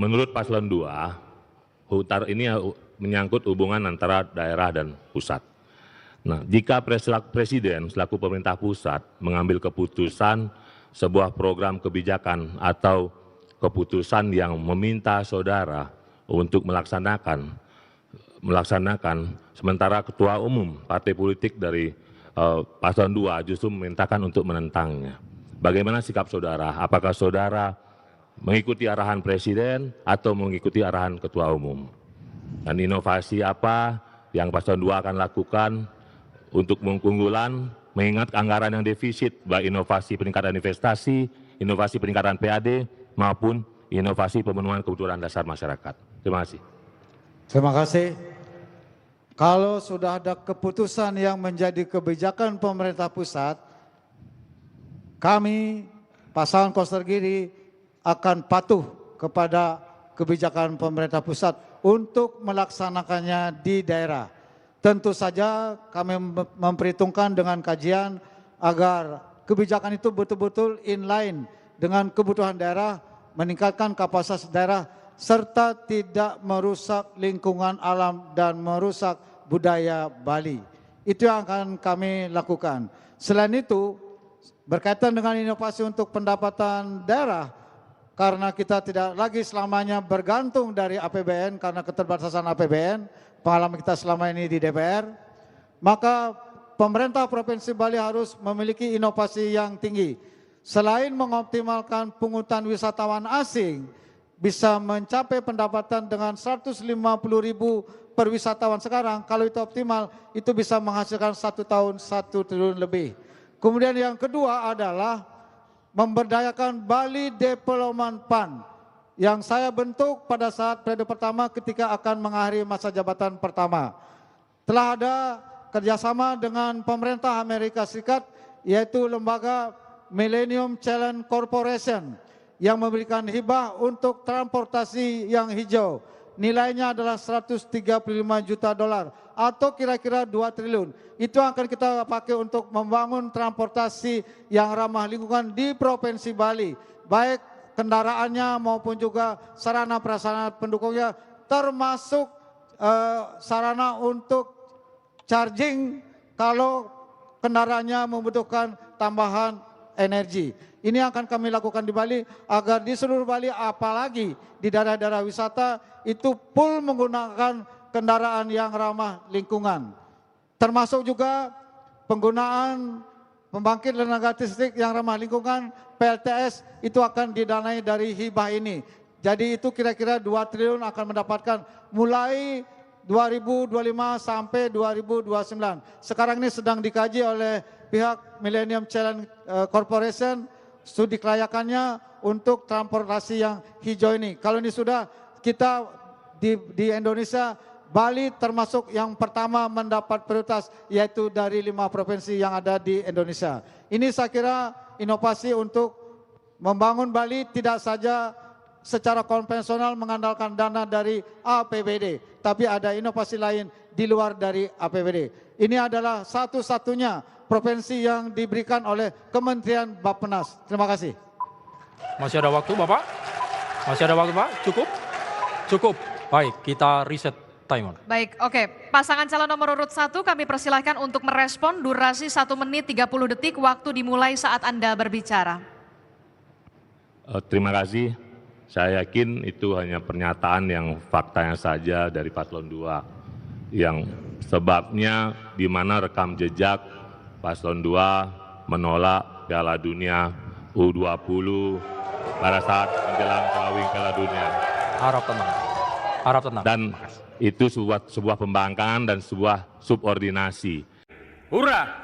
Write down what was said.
menurut paslon 2, ini menyangkut hubungan antara daerah dan pusat. Nah, jika Presiden selaku pemerintah pusat mengambil keputusan sebuah program kebijakan atau keputusan yang meminta saudara untuk melaksanakan, sementara ketua umum partai politik dari paslon 2 justru memintakan untuk menentangnya. Bagaimana sikap saudara? Apakah saudara mengikuti arahan Presiden atau mengikuti arahan ketua umum? Dan inovasi apa yang paslon 2 akan lakukan untuk keunggulan, mengingat anggaran yang defisit, baik inovasi peningkatan investasi, inovasi peningkatan PAD, maupun inovasi pemenuhan kebutuhan dasar masyarakat. Terima kasih. Terima kasih. Kalau sudah ada keputusan yang menjadi kebijakan pemerintah pusat, kami pasangan Koster Giri akan patuh kepada kebijakan pemerintah pusat untuk melaksanakannya di daerah. Tentu saja kami memperhitungkan dengan kajian agar kebijakan itu betul-betul inline dengan kebutuhan daerah, meningkatkan kapasitas daerah, serta tidak merusak lingkungan alam dan merusak budaya Bali. Itu yang akan kami lakukan. Selain itu, berkaitan dengan inovasi untuk pendapatan daerah, karena kita tidak lagi selamanya bergantung dari APBN karena keterbatasan APBN, pengalaman kita selama ini di DPR, maka pemerintah Provinsi Bali harus memiliki inovasi yang tinggi. Selain mengoptimalkan pungutan wisatawan asing, bisa mencapai pendapatan dengan 150.000 per wisatawan sekarang, kalau itu optimal, itu bisa menghasilkan 1 tahun 1 triliun lebih. Kemudian yang kedua adalah memberdayakan Bali Development Fund yang saya bentuk pada saat periode pertama ketika akan mengakhiri masa jabatan pertama. Telah ada kerjasama dengan pemerintah Amerika Serikat, yaitu lembaga Millennium Challenge Corporation yang memberikan hibah untuk transportasi yang hijau. Nilainya adalah 135 juta dolar atau kira-kira 2 triliun. Itu akan kita pakai untuk membangun transportasi yang ramah lingkungan di Provinsi Bali. Baik kendaraannya maupun juga sarana prasarana pendukungnya, termasuk sarana untuk charging kalau kendaraannya membutuhkan tambahan energi. Ini akan kami lakukan di Bali agar di seluruh Bali, apalagi di daerah-daerah wisata, itu full menggunakan kendaraan yang ramah lingkungan. Termasuk juga penggunaan pembangkit tenaga listrik yang ramah lingkungan, PLTS, itu akan didanai dari hibah ini. Jadi itu kira-kira 2 triliun akan mendapatkan mulai 2025 sampai 2029. Sekarang ini sedang dikaji oleh pihak Millennium Challenge Corporation, studi kelayakannya untuk transportasi yang hijau ini. Kalau ini sudah, kita di Indonesia, Bali termasuk yang pertama mendapat prioritas, yaitu dari 5 provinsi yang ada di Indonesia. Ini saya kira inovasi untuk membangun Bali tidak saja secara konvensional mengandalkan dana dari APBD, tapi ada inovasi lain di luar dari APBD. Ini adalah satu-satunya provinsi yang diberikan oleh Kementerian Bappenas. Terima kasih. Masih ada waktu, Bapak? Masih ada waktu, Pak? Cukup? Cukup. Baik, kita reset timer. Baik, oke. Pasangan calon nomor urut 1 kami persilahkan untuk merespon, durasi 1 menit 30 detik, waktu dimulai saat Anda berbicara. Terima kasih. Saya yakin itu hanya pernyataan yang faktanya saja dari paslon 2. Yang sebabnya di mana rekam jejak paslon 2 menolak Piala Dunia U20 pada saat menjelang drawing Piala Dunia. Harap tenang. Harap tenang. Dan itu sebuah pembangkangan dan sebuah subordinasi. Hurrah!